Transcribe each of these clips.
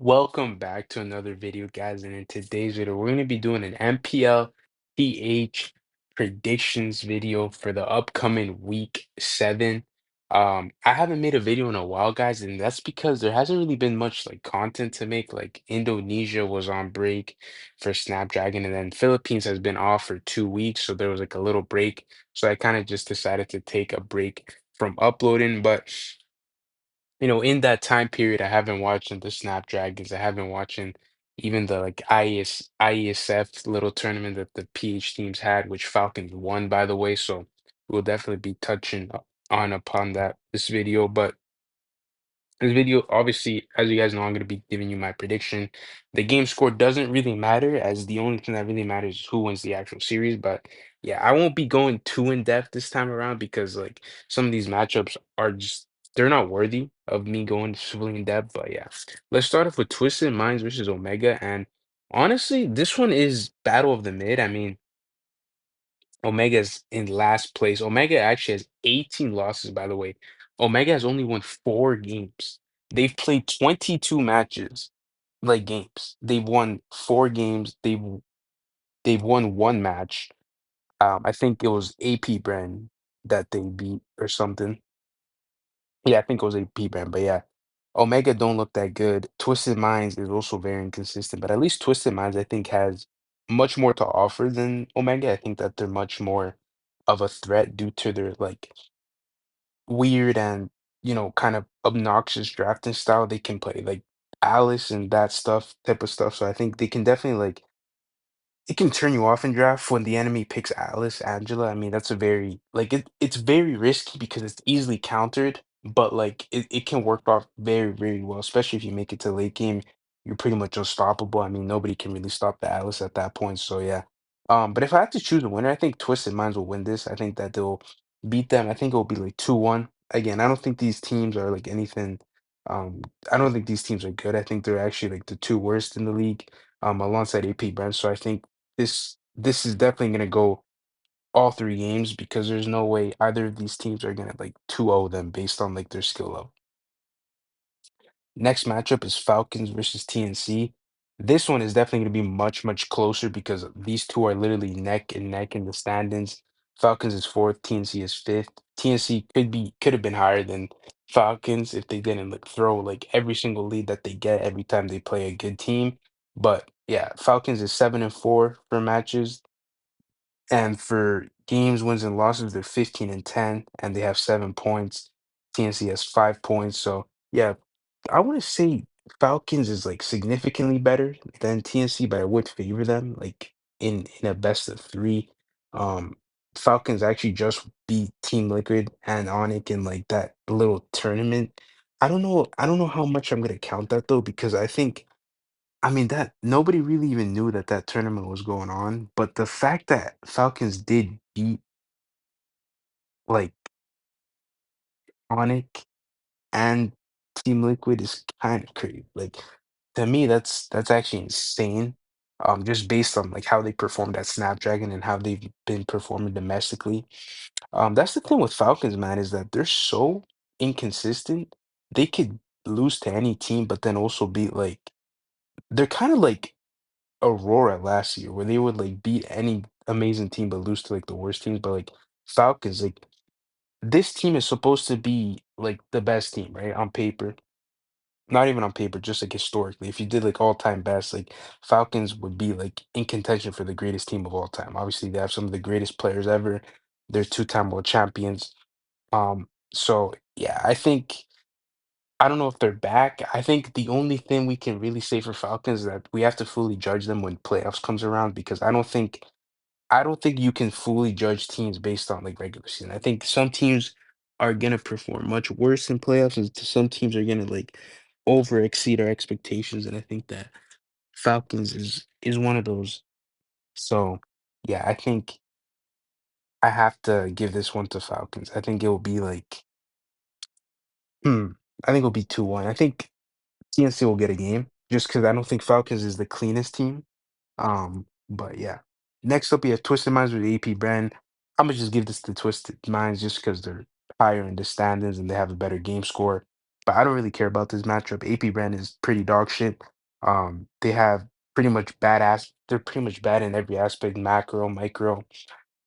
Welcome back to another video, guys. And in today's video, we're going to be doing an MPL PH predictions video for the upcoming week 7. I haven't made a video in a while, guys, and that's because there hasn't really been much like content to make. Like Indonesia was on break for Snapdragon, and then Philippines has been off for 2 weeks, so there was like a little break. So I kind of just decided to take a break from uploading, but in that time period, I haven't watched the Snapdragons. I haven't watched even the like IESF little tournament that the PH teams had, which Falcons won, by the way. So we'll definitely be touching on upon that this video. But this video, obviously, as you guys know, I'm going to be giving you my prediction. The game score doesn't really matter, as the only thing that really matters is who wins the actual series. But yeah, I won't be going too in depth this time around because like some of these matchups are just they're not worthy of me going super in depth. But yeah, let's start off with Twisted Minds versus Omega. And honestly, this one is battle of the mid. I mean, Omega's in last place. Omega actually has 18 losses, by the way. Omega has only won 4 games. They've played 22 matches, like games. They've won 4 games. They've won 1 match. I think it was AP Brand that they beat or something. Yeah, I think it was AP Brand, but yeah. Omega don't look that good. Twisted Minds is also very inconsistent, but at least Twisted Minds, I think, has much more to offer than Omega. I think that they're much more of a threat due to their like weird and kind of obnoxious drafting style they can play, like Alice and that stuff type of stuff. So I think they can definitely like it can turn you off in draft when the enemy picks Alice, Angela. I mean, that's a very like it's very risky because it's easily countered, but like it can work off very, very well, especially if you make it to late game. You're pretty much unstoppable. I mean, nobody can really stop the Alice at that point. So yeah. But if I had to choose a winner, I think Twisted Minds will win this. I think that they'll beat them. I think it'll be like 2-1. Again, I don't think these teams are like anything. Um, I don't think these teams are good. I think they're actually like the two worst in the league, alongside AP Brand. So I think this is definitely gonna go all 3 games because there's no way either of these teams are gonna like 2-0 them based on like their skill level. Next matchup is Falcons versus TNC. This one is definitely going to be much, much closer because these two are literally neck and neck in the standings. Falcons is fourth, TNC is fifth. TNC could have been higher than Falcons if they didn't like throw like every single lead that they get every time they play a good team. But yeah, Falcons is 7-4 for matches. And for games, wins, and losses, they're 15-10, and they have 7 points. TNC has 5 points. So yeah, I want to say Falcons is like significantly better than TNC, but I would favor them like in a best of three. Um, Falcons actually just beat Team Liquid and Onyx in like that little tournament. I don't know how much I'm gonna count that though, because I mean, that nobody really even knew that that tournament was going on, but the fact that Falcons did beat, like, Onyx and Team Liquid is kinda crazy, like, to me, that's actually insane, just based on, like, how they performed at Snapdragon and how they've been performing domestically. That's the thing with Falcons, man, is that they're so inconsistent. They could lose to any team, but then also beat, like they're kinda like Aurora last year where they would like beat any amazing team but lose to like the worst teams. But like Falcons, like this team is supposed to be like the best team, right? On paper. Not even on paper, just like historically. If you did like all-time best, like Falcons would be like in contention for the greatest team of all time. Obviously, they have some of the greatest players ever. They're two-time world champions. So yeah, I don't know if they're back. I think the only thing we can really say for Falcons is that we have to fully judge them when playoffs comes around because I don't think you can fully judge teams based on like regular season. I think some teams are gonna perform much worse in playoffs, and some teams are gonna like over exceed our expectations. And I think that Falcons is one of those. So yeah, I think I have to give this one to Falcons. I think it will be like hmm. I think it'll be 2-1. I think TNC will get a game just because I don't think Falcons is the cleanest team. But yeah. Next up, we have Twisted Minds with AP Brand. I'm gonna just give this to Twisted Minds just because they're higher in the standings and they have a better game score. But I don't really care about this matchup. AP Brand is pretty dog shit. They have pretty much badass. They're pretty much bad in every aspect, macro, micro,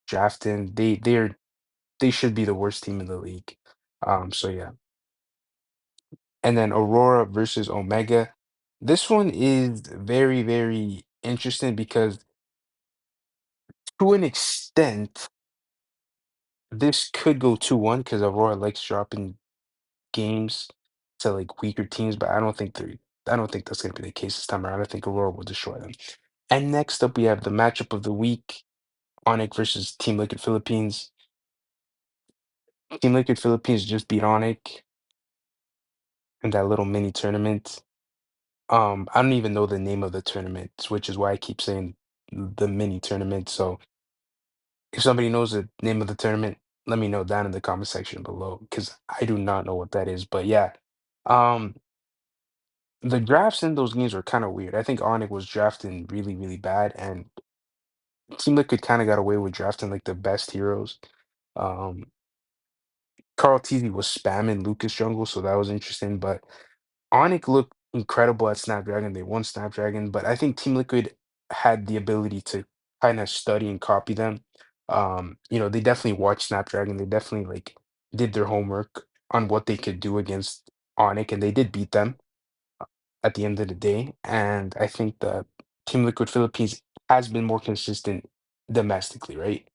drafting. They should be the worst team in the league. So yeah. And then Aurora versus Omega. This one is very, very interesting because to an extent, this could go 2-1 because Aurora likes dropping games to like weaker teams, but I don't think that's gonna be the case this time around. I think Aurora will destroy them. And next up we have the matchup of the week, Onyx versus Team Liquid Philippines. Team Liquid Philippines just beat Onyx in that little mini tournament. I don't even know the name of the tournament, which is why I keep saying the mini tournament. So if somebody knows the name of the tournament, let me know down in the comment section below because I do not know what that is. But yeah, um, the drafts in those games were kind of weird. I think Onyx was drafting really, really bad, and Team Liquid kind of got away with drafting like the best heroes. Um, Carl Tizzy was spamming Lucas Jungle, so that was interesting. But Onyx looked incredible at Snapdragon. They won Snapdragon, but I think Team Liquid had the ability to kind of study and copy them. They definitely watched Snapdragon. They definitely like did their homework on what they could do against Onyx, and they did beat them at the end of the day. And I think that Team Liquid Philippines has been more consistent domestically, right?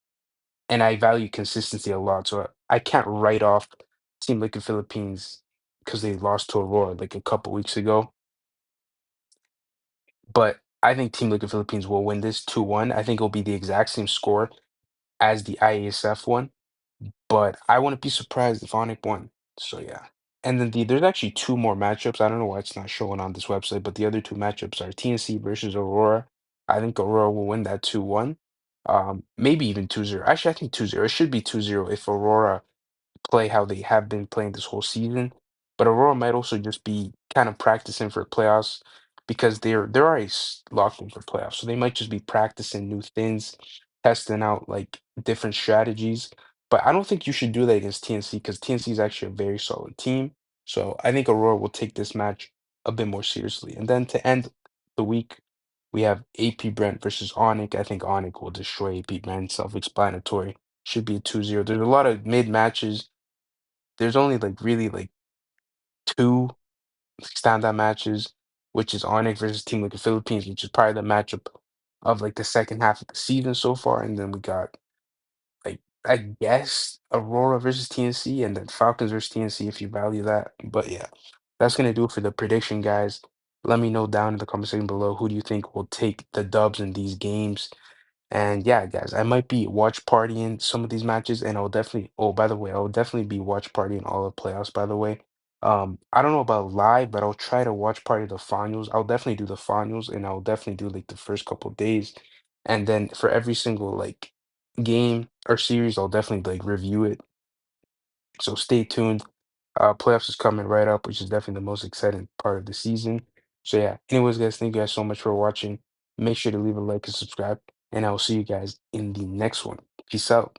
And I value consistency a lot. So I can't write off Team Liquid Philippines because they lost to Aurora like a couple weeks ago. But I think Team Liquid Philippines will win this 2-1. I think it'll be the exact same score as the IASF one, but I wouldn't be surprised if Onyx won. So yeah. And then there's actually two more matchups. I don't know why it's not showing on this website, but the other two matchups are TNC versus Aurora. I think Aurora will win that 2-1. Maybe even 2-0. Actually, I think 2-0. It should be 2-0 if Aurora play how they have been playing this whole season. But Aurora might also just be kind of practicing for playoffs because they're already locked in for playoffs. So they might just be practicing new things, testing out like different strategies. But I don't think you should do that against TNC because TNC is actually a very solid team. So I think Aurora will take this match a bit more seriously. And then to end the week, we have AP Brent versus Onyx. I think Onyx will destroy AP Brent. Self-explanatory. Should be a 2-0. There's a lot of mid matches. There's only like really like two standout matches, which is Onyx versus Team Liquid Philippines, which is probably the matchup of like the second half of the season so far. And then we got like I guess Aurora versus TNC and then Falcons versus TNC if you value that. But yeah, that's gonna do it for the prediction, guys. Let me know down in the comment section below who do you think will take the dubs in these games. And yeah, guys, I might be watch partying some of these matches, and I'll definitely. Oh, by the way, I'll definitely be watch partying all the playoffs. By the way, I don't know about live, but I'll try to watch party the finals. I'll definitely do the finals, and I'll definitely do like the first couple days, and then for every single like game or series, I'll definitely like review it. So stay tuned. Playoffs is coming right up, which is definitely the most exciting part of the season. So yeah, anyways, guys, thank you guys so much for watching. Make sure to leave a like and subscribe, and I will see you guys in the next one. Peace out.